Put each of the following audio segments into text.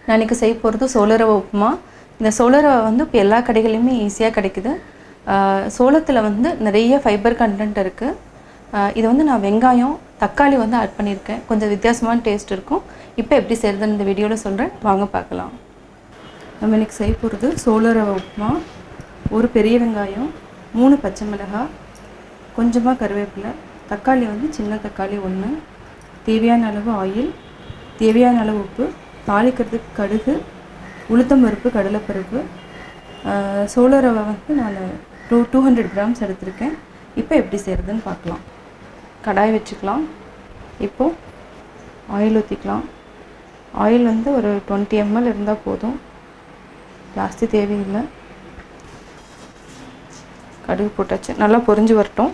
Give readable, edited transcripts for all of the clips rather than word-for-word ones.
நான் இன்றைக்கி செய்ய போகிறது சோள ரவை உப்புமா. இந்த சோள ரவை வந்து இப்போ எல்லா கடைகளையுமே ஈஸியாக கிடைக்குது. சோளத்தில் வந்து நிறைய ஃபைபர் கண்டென்ட் இருக்குது. இது வந்து நான் வெங்காயம் தக்காளி வந்து ஆட் பண்ணியிருக்கேன். கொஞ்சம் வித்தியாசமான டேஸ்ட் இருக்கும். இப்போ எப்படி செய்கிறதுன்னு இந்த வீடியோவில் சொல்கிறேன், வாங்க பார்க்கலாம். நம்ம இன்றைக்கி செய்ய போகிறது சோள ரவை உப்புமா. ஒரு பெரிய வெங்காயம், 3 பச்சை மிளகாய், கொஞ்சமாக கருவேப்பிலை, தக்காளி வந்து சின்ன தக்காளி 1, தேவையான அளவு ஆயில், தேவையான அளவு உப்பு, தாளிக்கிறதுக்கு கடுகு, உளுத்தம்பருப்பு, கடலைப்பருப்பு. சோள ரவை வந்து நான் 200 கிராம்ஸ் எடுத்திருக்கேன். இப்போ எப்படி செய்கிறதுன்னு பார்க்கலாம். கடாய் வச்சுக்கலாம். இப்போது ஆயில் ஊற்றிக்கலாம். ஆயில் வந்து ஒரு 20 ml இருந்தால் போதும், ஜாஸ்தி தேவையில்லை. கடுகு போட்டாச்சு, நல்லா பொரிஞ்சு வரட்டும்.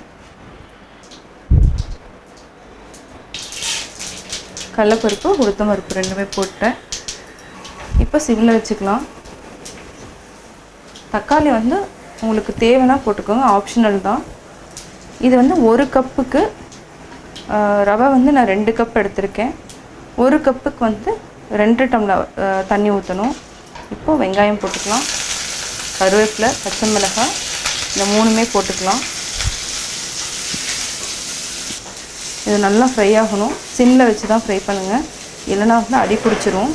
கடலைப்பருப்பு, உளுத்தம்பருப்பு ரெண்டுமே போட்டேன். இப்போ சிம்மில் வச்சுக்கலாம். தக்காளி வந்து உங்களுக்கு தேவைன்னா போட்டுக்கோங்க, ஆப்ஷனல் தான். இது வந்து 1 கப்புக்கு ரவை வந்து நான் 2 கப் எடுத்திருக்கேன். 1 கப்புக்கு வந்து 2 டம்ளர் தண்ணி ஊற்றணும். இப்போது வெங்காயம் போட்டுக்கலாம், கருவேப்பிலை, பச்சை மிளகாய், இந்த 3மே போட்டுக்கலாம். இது நல்லா ஃப்ரை ஆகணும். சிம்மில் வச்சு தான் ஃப்ரை பண்ணுங்கள், இல்லைனா வந்து அடி பிடிச்சிரும்.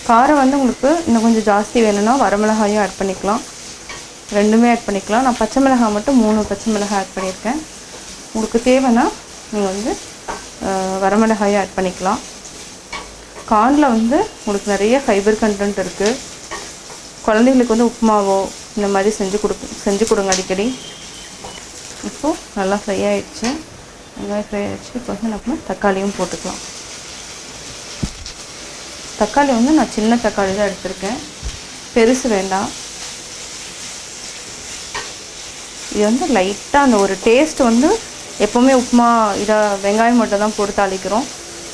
காரம் வந்து உங்களுக்கு இன்னும் கொஞ்சம் ஜாஸ்தி வேணும்னா வரமிளகாயும் ஆட் பண்ணிக்கலாம், ரெண்டுமே ஆட் பண்ணிக்கலாம். நான் பச்சை மிளகாய் மட்டும் 3 பச்சை மிளகாய் ஆட் பண்ணியிருக்கேன். உங்களுக்கு தேவைன்னா நீங்கள் வந்து வரமிளகாயும் ஆட் பண்ணிக்கலாம். கார்னில் வந்து உங்களுக்கு நிறைய ஃபைபர் கண்டென்ட் இருக்குது. குழந்தைங்களுக்கு வந்து உப்புமாவோ இந்த மாதிரி செஞ்சு கொடுங்க அடிக்கடி. இப்போது நல்லா ஃப்ரை ஆகிடுச்சு, வெங்காயம் ஃப்ரை ஆகிடுச்சு. இப்போ வந்து நம்ம தக்காளியும் போட்டுக்கலாம். தக்காளி வந்து நான் சின்ன தக்காளி தான் எடுத்திருக்கேன், பெருசு வேண்டாம். இது வந்து லைட்டாக அந்த ஒரு டேஸ்ட் வந்து எப்போவுமே உப்புமா இதை வெங்காயம் மட்டும் தான் போட்டு தாளிக்கிறோம்.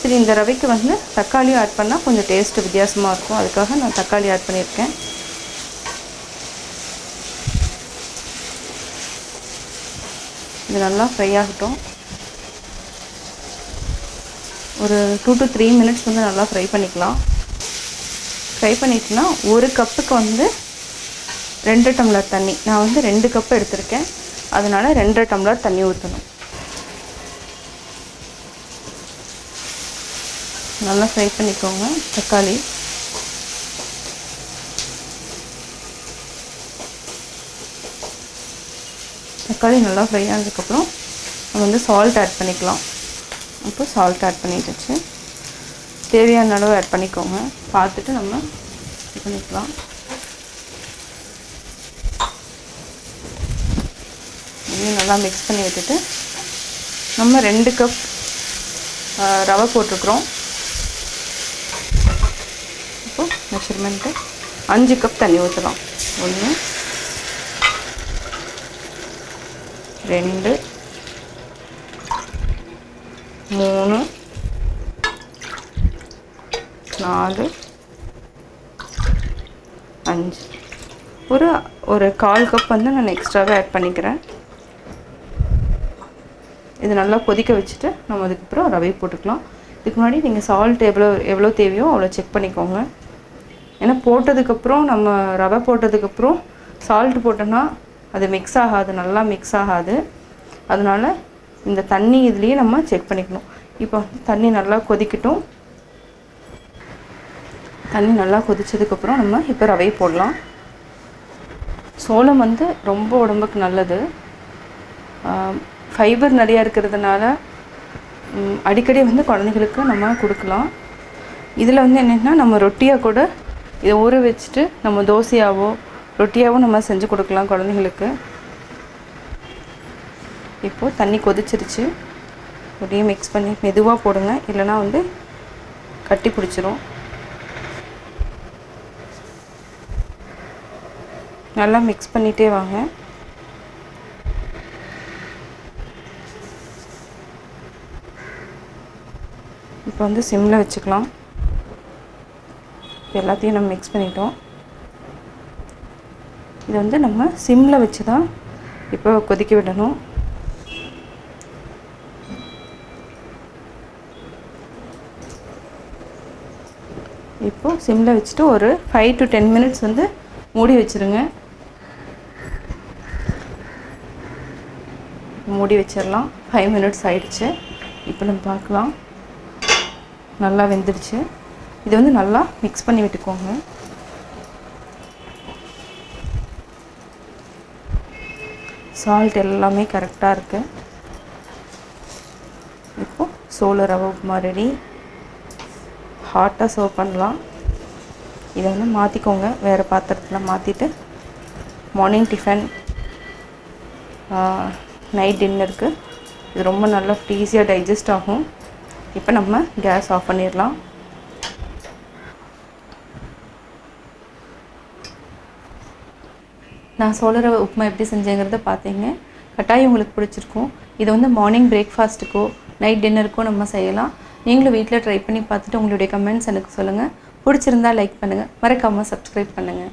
சரி, இந்த ரவைக்கு வந்து தக்காளியும் ஆட் பண்ணால் கொஞ்சம் டேஸ்ட்டு வித்தியாசமாக இருக்கும், அதுக்காக நான் தக்காளி ஆட் பண்ணியிருக்கேன். இது நல்லா ஃப்ரை ஆகட்டும். ஒரு 2 to 3 மினிட்ஸ் வந்து நல்லா ஃப்ரை பண்ணிக்கலாம். ஃப்ரை பண்ணிட்டுனா 1 கப்புக்கு வந்து 2 டம்ளர் தண்ணி, நான் வந்து 2 கப் எடுத்திருக்கேன், அதனால் 2 டம்ளர் தண்ணி ஊற்றணும். நல்லா ஃப்ரை பண்ணிக்கோங்க தக்காளி. தக்காளி நல்லா ஃப்ரை ஆனதுக்கப்புறம் நம்ம வந்து சால்ட் ஆட் பண்ணிக்கலாம். இப்போ சால்ட் ஆட் பண்ணிட்டுச்சு, தேவையான அளவு ஆட் பண்ணிக்கோங்க, பார்த்துட்டு நம்ம இது பண்ணிக்கலாம். இதையும் நல்லா மிக்ஸ் பண்ணி விட்டுட்டு நம்ம 2 கப் ரவை போட்டிருக்குறோம். இப்போ மெஷர்மெண்ட்டு 5 கப் தண்ணி ஊற்றலாம். 1 2 3 4 5, ஒரு 1/4 கப் வந்து நான் எக்ஸ்ட்ராவே ஆட் பண்ணிக்கிறேன். இது நல்லா கொதிக்க வச்சுட்டு நம்ம அதுக்கப்புறம் ரவை போட்டுக்கலாம். இதுக்கு முன்னாடி நீங்கள் சால்ட் எவ்வளோ தேவையோ அவ்வளோ செக் பண்ணிக்கோங்க. ஏன்னா போட்டதுக்கப்புறம் நம்ம ரவை போட்டதுக்கப்புறம் சால்ட் போட்டோன்னா அது மிக்ஸ் ஆகாது, நல்லா மிக்ஸ் ஆகாது. அதனால் இந்த தண்ணி இதுலேயே நம்ம செக் பண்ணிக்கணும். இப்போ தண்ணி நல்லா கொதிக்கட்டும். தண்ணி நல்லா கொதிச்சதுக்கப்புறம் நம்ம இப்போ ரவை போடலாம். சோளம் வந்து ரொம்ப உடம்புக்கு நல்லது, ஃபைபர் நிறையா இருக்கிறதுனால அடிக்கடி வந்து குழந்தைங்களுக்கு நம்ம கொடுக்கலாம். இதில் வந்து என்னென்னா நம்ம ரொட்டியாக கூட இதை ஊற வச்சுட்டு நம்ம தோசையாவோ ரொட்டியாவோ நம்ம செஞ்சு கொடுக்கலாம் குழந்தைங்களுக்கு. இப்போது தண்ணி கொதிச்சிருச்சு, அப்படியே மிக்ஸ் பண்ணி மெதுவாக போடுங்க, இல்லைனா வந்து கட்டி பிடிச்சிரும். நல்லா மிக்ஸ் பண்ணிகிட்டே வாங்க. இப்போ வந்து சிம்மில் வச்சுக்கலாம். எல்லாத்தையும் நம்ம மிக்ஸ் பண்ணிட்டோம். இது வந்து நம்ம சிம்மில் வச்சு தான் இப்போ கொதிக்க விடணும். இப்போது சிம்மில் வச்சுட்டு ஒரு 5 to 10 minutes வந்து மூடி வச்சுருங்க. மூடி வச்சிடலாம். 5 minutes ஆயிடுச்சு. இப்போ நம்ம பார்க்கலாம். நல்லா வெந்துடுச்சு. இது வந்து நல்லா மிக்ஸ் பண்ணி விட்டுக்கோங்க. சால்ட் எல்லாமே கரெக்டாக இருக்குது. இப்போது சோள ரவை உப்புமா ரெடி. ஹாட்டாக சர்வ் பண்ணலாம். இதை வந்து மாற்றிக்கோங்க, வேறு பாத்திரத்தில் மாற்றிட்டு மார்னிங் டிஃபன், நைட் டின்னருக்கு இது ரொம்ப நல்லா ஈஸியாக டைஜஸ்ட் ஆகும். இப்போ நம்ம கேஸ் ஆஃப் பண்ணிடலாம். நான் சோள ரவை உப்புமா எப்படி செஞ்சேங்கிறத பார்த்தீங்க. கட்டாயம் உங்களுக்கு பிடிச்சிருக்கும். இதை வந்து மார்னிங் பிரேக்ஃபாஸ்ட்டுக்கோ நைட் டின்னருக்கோ நம்ம செய்யலாம். நீங்களும் வீட்டில் ட்ரை பண்ணி பார்த்துட்டு உங்களுடைய கமெண்ட்ஸ் எனக்கு சொல்லுங்கள். பிடிச்சிருந்தா லைக் பண்ணுங்கள், மறக்காமல் சப்ஸ்கிரைப் பண்ணுங்கள்.